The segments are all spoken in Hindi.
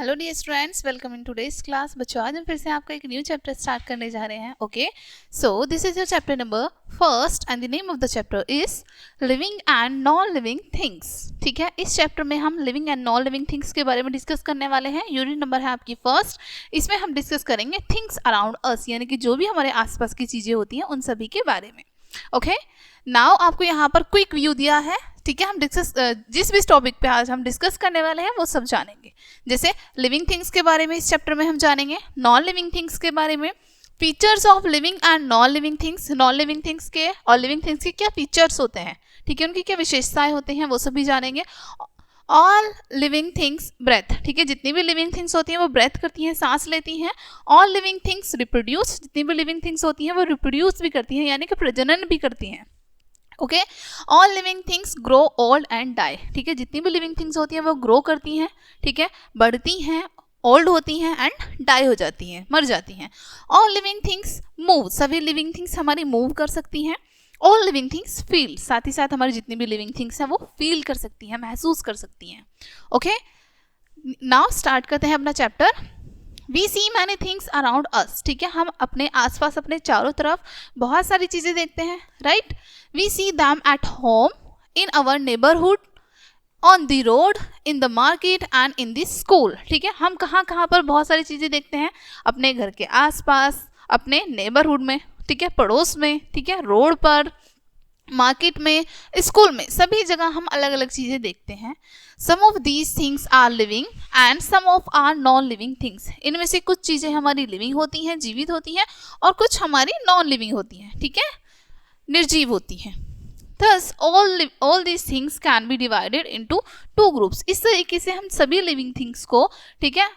Hello dear students, welcome in today's class. बच्चों, आज हम फिर से आपका एक न्यू चैप्टर स्टार्ट करने जा रहे हैं। Okay, so this is your chapter number first and the name of the chapter is living and non living things. ठीक है, इस चैप्टर में हम living and non living things के बारे में डिस्कस करने वाले हैं। यूनिट नंबर है आपकी फर्स्ट। इसमें हम डिस्कस करेंगे थिंग्स अराउंड अस, यानी कि जो भी हमारे आसपास की चीज़ें होती हैं उन सभी के बारे में। ओके, नाउ आपको यहाँ पर क्विक व्यू दिया है। ठीक है, हम डिस्कस जिस भी टॉपिक पे आज हम डिस्कस करने वाले हैं वो सब जानेंगे। जैसे लिविंग थिंग्स के बारे में इस चैप्टर में हम जानेंगे, नॉन लिविंग थिंग्स के बारे में, features of living and non living things, non living things के और लिविंग थिंग्स के क्या फीचर्स होते हैं, ठीक है, उनकी क्या विशेषताएं होती हैं वो सभी जानेंगे। ऑल लिविंग थिंग्स ब्रेथ, ठीक है, जितनी भी लिविंग थिंग्स होती हैं वो ब्रेथ करती हैं, सांस लेती हैं। ऑल लिविंग थिंग्स रिप्रोड्यूस, जितनी भी लिविंग थिंग्स होती हैं वो रिप्रोड्यूस भी करती हैं, यानी कि प्रजनन भी करती हैं। Okay, all living things grow old and die, ठीक है, जितनी भी लिविंग थिंग्स होती हैं वो ग्रो करती हैं, ठीक है, बढ़ती हैं, ओल्ड होती हैं एंड डाई हो जाती हैं, मर जाती हैं। ऑल लिविंग थिंग्स मूव, सभी लिविंग थिंग्स हमारी मूव कर सकती हैं। ऑल लिविंग थिंग्स फील, साथ ही साथ हमारी जितनी भी लिविंग थिंग्स हैं वो फील कर सकती हैं, महसूस कर सकती हैं। ओके, नाउ स्टार्ट करते हैं अपना chapter. We see many things around us, ठीक है, हम अपने आसपास अपने चारों तरफ बहुत सारी चीज़ें देखते हैं, right. We see them at home, in our neighbourhood, on the road, in the market and in the school. ठीक है, हम कहाँ कहाँ पर बहुत सारी चीज़ें देखते हैं, अपने घर के आसपास, अपने नेबरहुड में, ठीक है, पड़ोस में, ठीक है, रोड पर, मार्केट में, स्कूल में, सभी जगह हम अलग अलग चीज़ें देखते हैं। Some of these things are living and some of are non living things, इनमें से कुछ चीज़ें हमारी लिविंग होती हैं, जीवित होती हैं, और कुछ हमारी नॉन लिविंग होती हैं, ठीक है, निर्जीव होती हैं। Thus all these things can be divided into two groups। इस तरीके से हम सभी लिविंग थिंग्स को, ठीक है,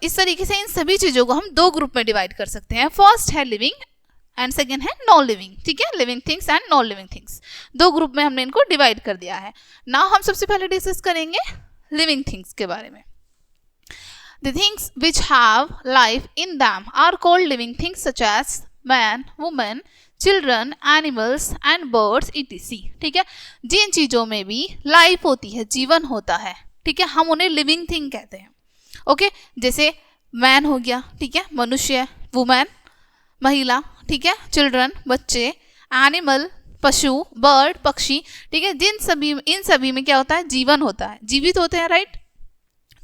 इस तरीके से इन सभी चीज़ों को हम दो ग्रुप में डिवाइड कर सकते हैं। फर्स्ट है लिविंग एंड सेकेंड है नॉन लिविंग, ठीक है, living things and non living things, दो ग्रुप में हमने इनको डिवाइड कर दिया है। नाउ हम सबसे पहले डिस्कस करेंगे लिविंग थिंग्स के बारे में। The things which have life in them are called living things such as man, woman, children, animals and birds etc। ठीक है, जिन चीज़ों में भी लाइफ होती है, जीवन होता है, ठीक है, हम उन्हें लिविंग थिंग कहते हैं। ओके, जैसे मैन हो गया, ठीक है, मनुष्य, वुमेन महिला, ठीक है, चिल्ड्रन बच्चे, एनिमल पशु, बर्ड पक्षी, ठीक है, इन सभी में क्या होता है, जीवन होता है, जीवित होते हैं, राइट।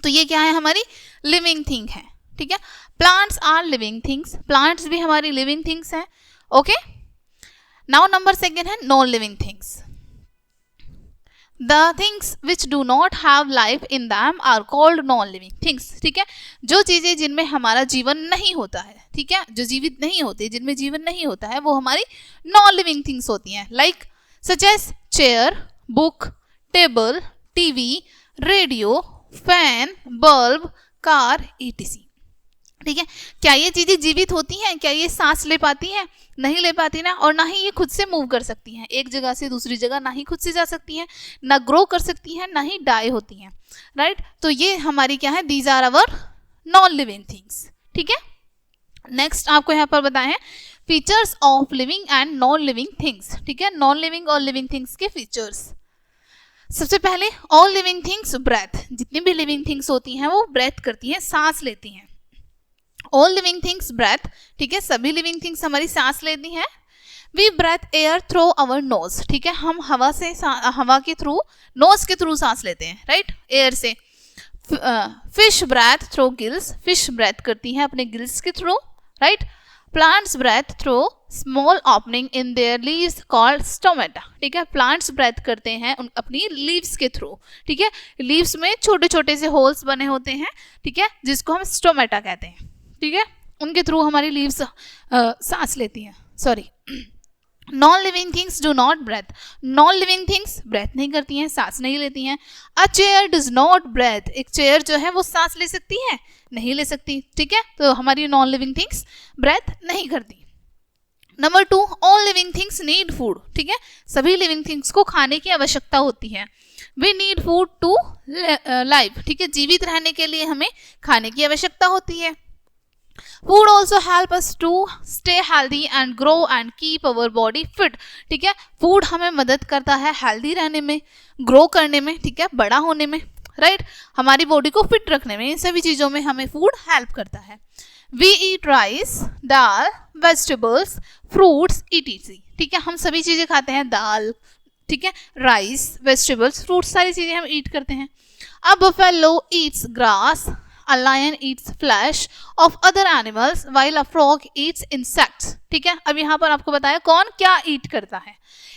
तो ये क्या है, हमारी लिविंग थिंग है, ठीक है। Plants are living things, plants भी हमारी लिविंग थिंग्स हैं। ओके, नाउ नंबर सेकेंड है non living things. The things which do not have life in them are called non living things, ठीक है, जो चीज़ें जिनमें हमारा जीवन नहीं होता है, ठीक है, जो जीवित नहीं होती, जिनमें जीवन नहीं होता है, वो हमारी नॉन लिविंग थिंग्स होती हैं। Like such as chair, book, table, TV, radio, fan, bulb, car etc। ठीक है, क्या ये चीज़ें जीवित होती हैं, क्या ये सांस ले पाती हैं, नहीं ले पाती ना, और ना ही ये खुद से मूव कर सकती हैं, एक जगह से दूसरी जगह ना ही खुद से जा सकती हैं, ना ग्रो कर सकती हैं, ना ही डाई होती हैं, राइट। तो ये हमारी क्या है, these are our non living things, ठीक है। नेक्स्ट आपको यहाँ पर बताएं features of living and non living things, ठीक है, नॉन लिविंग और लिविंग थिंग्स के फीचर्स। सबसे पहले ऑल लिविंग थिंग्स ब्रेथ, जितनी भी लिविंग थिंग्स होती हैं वो ब्रेथ करती हैं, सांस लेती हैं। ऑल लिविंग थिंग्स ब्रेथ, ठीक है, सभी लिविंग थिंग्स हमारी सांस लेती हैं। We breathe air through our nose, ठीक है, हम हवा के थ्रू, नोज के थ्रू सांस लेते हैं, राइट, एयर से। Fish breathe through gills, fish breathe करती हैं अपने गिल्स के through, right. Plants breathe through small opening in their leaves called stomata, ठीक है, प्लांट्स ब्रेथ करते हैं अपनी लीव्स के थ्रू, ठीक है, लीव्स में छोटे छोटे से होल्स बने होते हैं, ठीक है, जिसको हम स्टोमेटा कहते हैं, ठीक है, उनके थ्रू हमारी लीव्स सांस लेती हैं। Sorry, non living things do not breathe, non living things breathe नहीं करती हैं, सांस नहीं लेती हैं। A chair does not breathe, एक चेयर जो है वो सांस ले सकती है, नहीं ले सकती, ठीक है, तो हमारी नॉन लिविंग थिंग्स ब्रेथ नहीं करती। Number 2, all living things need food, ठीक है, सभी लिविंग थिंग्स को खाने की आवश्यकता होती है। We need food to life, ठीक है, जीवित रहने के लिए हमें खाने की आवश्यकता होती है। Food also help us to stay healthy and grow and keep our body fit, ठीक है, फूड हमें मदद करता है हेल्दी रहने में, ग्रो करने में, ठीक है, बड़ा होने में। राइट, हमारी बॉडी को फिट रखने में इन सभी चीज़ों में हमें फूड हेल्प करता है. We eat rice, dal, vegetables, fruits, etc. ठीक है, हम सभी चीज़ें खाते हैं, दाल, ठीक है, राइस, वेजिटेबल्स, फ्रूट्स, सारी चीज़ें हम ईट करते हैं. अ buffalo Yeats grass, a lion eats flesh of other animals while a frog eats insects. ठीक है, अब यहाँ पर आपको बताया कौन क्या ईट करता है.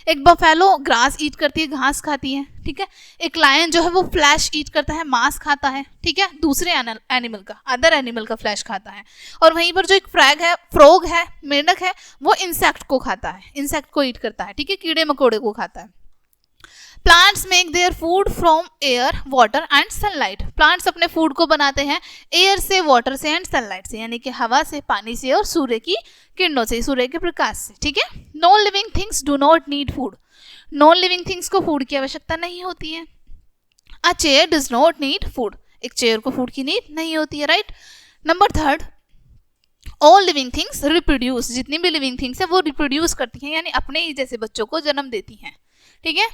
एक बफेलो ग्रास ईट करती है, घास खाती है. ठीक है, एक लायन जो है वो फ्लैश ईट करता है, मांस खाता है. ठीक है, दूसरे एनिमल का, अदर एनिमल का फ्लैश खाता है. और वहीं पर जो एक फ्रॉग है, मेंढक है, वो इंसेक्ट को खाता है, इंसेक्ट को ईट करता है. ठीक है, कीड़े मकोड़े को खाता है. Plants make their food from air, water and sunlight. Plants अपने फूड को बनाते हैं एयर से, वाटर से एंड सनलाइट से, यानी कि हवा से, पानी से और सूर्य की किरणों से, सूर्य के प्रकाश से. ठीक है, non living things do not need food. Non living things को फूड की आवश्यकता नहीं होती है. A chair does not need food. एक चेयर को फूड की नीड नहीं होती है. Right. Number 3, all living things reproduce. जितनी भी लिविंग थिंग्स है वो रिप्रोड्यूस करती हैं, यानी अपने ही जैसे बच्चों को जन्म देती हैं. ठीक है,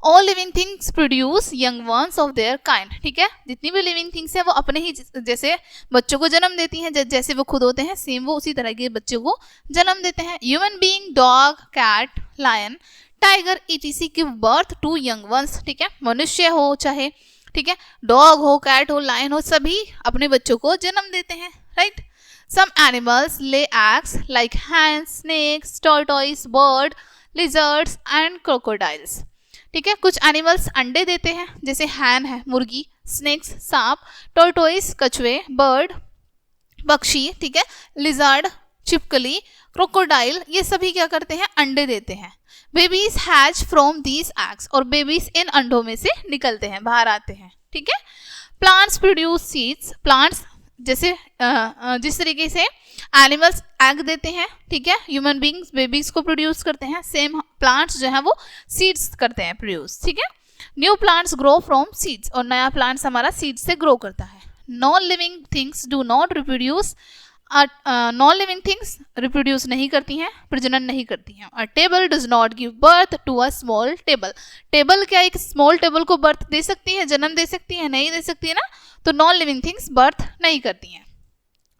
all living things produce young ones of their kind. ठीक है, जितनी भी लिविंग थिंग्स है वो अपने ही जैसे बच्चों को जन्म देती हैं, जैसे वो खुद होते हैं सेम वो उसी तरह के बच्चों को जन्म देते हैं. Human being, dog, cat, lion, tiger, etc. Give birth to young ones. ठीक है, मनुष्य हो चाहे, ठीक है, डॉग हो, कैट हो, लायन हो, सभी अपने बच्चों को जन्म देते हैं. Right. Some animals lay eggs like hens, snakes, tortoise, bird, lizards and crocodiles. ठीक है, कुछ एनिमल्स अंडे देते हैं, जैसे हैन है मुर्गी, स्नेक्स सांप, टॉर्टोइस कछुए, बर्ड पक्षी, ठीक है, लिजर्ड छिपकली, क्रोकोडाइल, ये सभी क्या करते हैं, अंडे देते हैं. Babies hatch from these eggs. और बेबीज इन अंडों में से निकलते हैं, बाहर आते हैं. ठीक है. Plants produce seeds. प्लांट्स जैसे जिस तरीके से एनिमल्स एग देते हैं, ठीक है, ह्यूमन बींग्स बेबीज को प्रोड्यूस करते हैं, सेम प्लांट्स जो है वो सीड्स करते हैं प्रोड्यूस. ठीक है, new plants grow from seeds. और नया प्लांट्स हमारा सीड्स से ग्रो करता है. Non living things do not reproduce. Non living things reproduce नहीं करती हैं, प्रजनन नहीं करती हैं. A table does not give birth to a small table. Table क्या एक स्मॉल टेबल को बर्थ दे सकती है, जन्म दे सकती है, नहीं दे सकती है ना. तो नॉन लिविंग थिंग्स बर्थ नहीं करती हैं.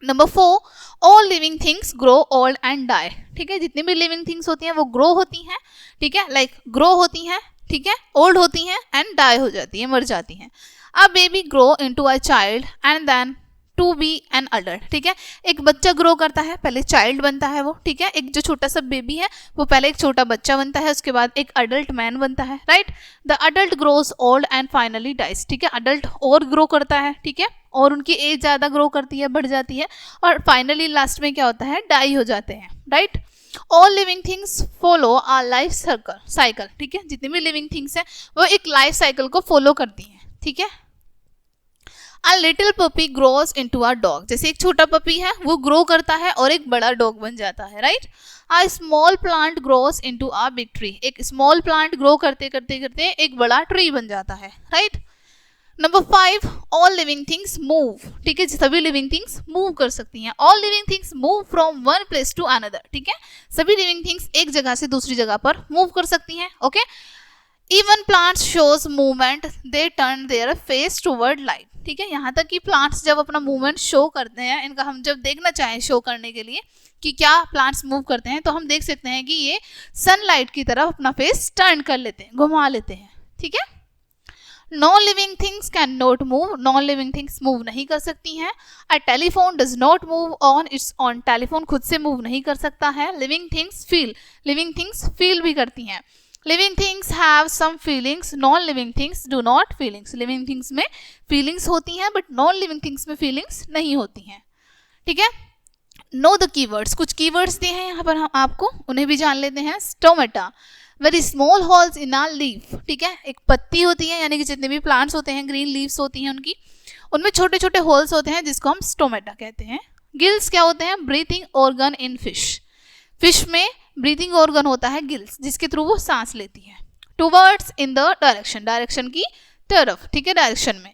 Number 4, all living things grow old and die. ठीक है, जितनी भी लिविंग थिंग्स होती हैं वो ग्रो होती हैं. ठीक है, लाइक ग्रो होती हैं, ठीक है, ओल्ड होती हैं एंड डाई हो जाती हैं, मर जाती हैं. A baby grow into a child and then to be an adult. ठीक है, एक बच्चा ग्रो करता है, पहले चाइल्ड बनता है वो. ठीक है, एक जो छोटा सा बेबी है वो पहले एक छोटा बच्चा बनता है, उसके बाद एक अडल्ट मैन बनता है. Right. The adult grows old and finally dies. ठीक है, अडल्ट और ग्रो करता है, ठीक है, और उनकी एज ज़्यादा ग्रो करती है, बढ़ जाती है, और फाइनली लास्ट में क्या होता है, डाई हो जाते हैं. Right. All living things follow a life cycle. ठीक है, जितनी भी लिविंग थिंग्स हैं वो एक लाइफ साइकिल को फॉलो करती हैं. ठीक है. A little puppy grows into a dog. जैसे एक छोटा पपी है वो ग्रो करता है और एक बड़ा डॉग बन जाता है. Right. A small plant grows into a big tree. एक स्मॉल प्लांट ग्रो करते करते करते एक बड़ा ट्री बन जाता है. Right. Number 5, all living things move. ठीक है, सभी लिविंग थिंग्स मूव कर सकती हैं. All living things move from one place to another. ठीक है, सभी लिविंग थिंग्स एक जगह से दूसरी जगह पर मूव कर सकती हैं. Okay. Even plants shows movement, they turn their face toward light. ठीक है, यहाँ तक कि प्लांट्स जब अपना मूवमेंट शो करते हैं, इनका हम जब देखना चाहें शो करने के लिए कि क्या प्लांट्स मूव करते हैं, तो हम देख सकते हैं कि ये सनलाइट की तरफ अपना फेस टर्न कर लेते हैं, घुमा लेते हैं. ठीक है. Non living things can not move. Non living things move नहीं कर सकती हैं. A telephone does not move on its on. Telephone खुद से मूव नहीं कर सकता है. Living things feel. Living things feel भी करती हैं. Living things have some feelings, non living things do not feelings. Living things में फीलिंग्स होती हैं बट नॉन लिविंग थिंग्स में फीलिंग्स नहीं होती हैं. ठीक है. Know the keywords. कुछ कीवर्ड्स दिए हैं यहाँ पर हम आपको, उन्हें भी जान लेते हैं. Stomata, very small holes in a leaf. ठीक है, एक पत्ती होती है, यानी कि जितने भी प्लांट्स होते हैं ग्रीन लीव्स होती हैं उनकी, उनमें छोटे छोटे होल्स होते हैं जिसको हम स्टोमेटा कहते हैं. गिल्स क्या होते हैं, breathing organ in fish. Fish में ब्रीथिंग ऑर्गन होता है गिल्स, जिसके थ्रू वो सांस लेती है. Towards in the direction, direction की तरफ. ठीक है, डायरेक्शन में.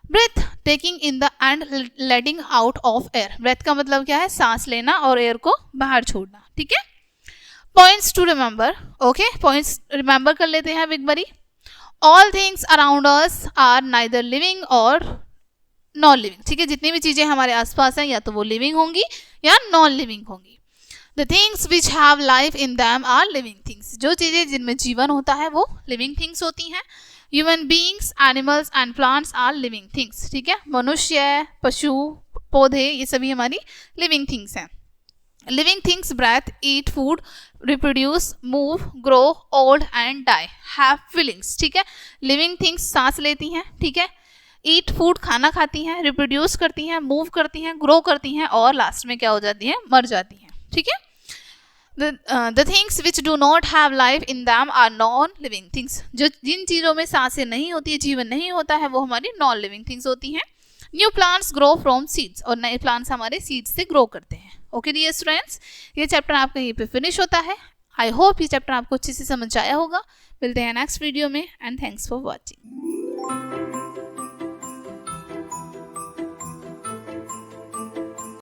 Breath taking in the and letting out of air. Breath का मतलब क्या है, सांस लेना और एयर को बाहर छोड़ना. ठीक है. Points to remember. Okay, points remember कर लेते हैं अब एक बारी. All things around us are neither living और नॉन लिविंग, ठीक है, जितनी भी चीजें हमारे आसपास हैं या तो वो लिविंग होंगी या नॉन लिविंग होंगी। The things which have life in them are living things, जो चीजें जिनमें जीवन होता है वो लिविंग थिंग्स होती हैं। Human beings, animals and plants are living things, ठीक है, मनुष्य, पशु, पौधे, ये सभी हमारी लिविंग थिंग्स हैं। Living things breathe, eat food, reproduce, move, grow, old and die, have feelings, ठीक है। लिविंग थिंग्स सांस लेती हैं, ठीक है, ईट फूड खाना खाती हैं, रिप्रोड्यूस करती हैं, मूव करती हैं, ग्रो करती हैं और लास्ट में क्या हो जाती हैं, मर जाती हैं, ठीक है। The things which do not have life in them are non-living things, जो जिन चीज़ों में सांसें नहीं होती है, जीवन नहीं होता है, वो हमारी नॉन लिविंग थिंग्स होती हैं। New plants grow from seeds, और नए प्लांट्स हमारे सीड्स से ग्रो करते हैं। ओके डियर स्टूडेंट्स, ये चैप्टर आपका यहीं पे फिनिश होता है। आई होप ये चैप्टर आपको अच्छे से समझ आया होगा। मिलते हैं नेक्स्ट वीडियो में एंड थैंक्स फॉर वॉचिंग।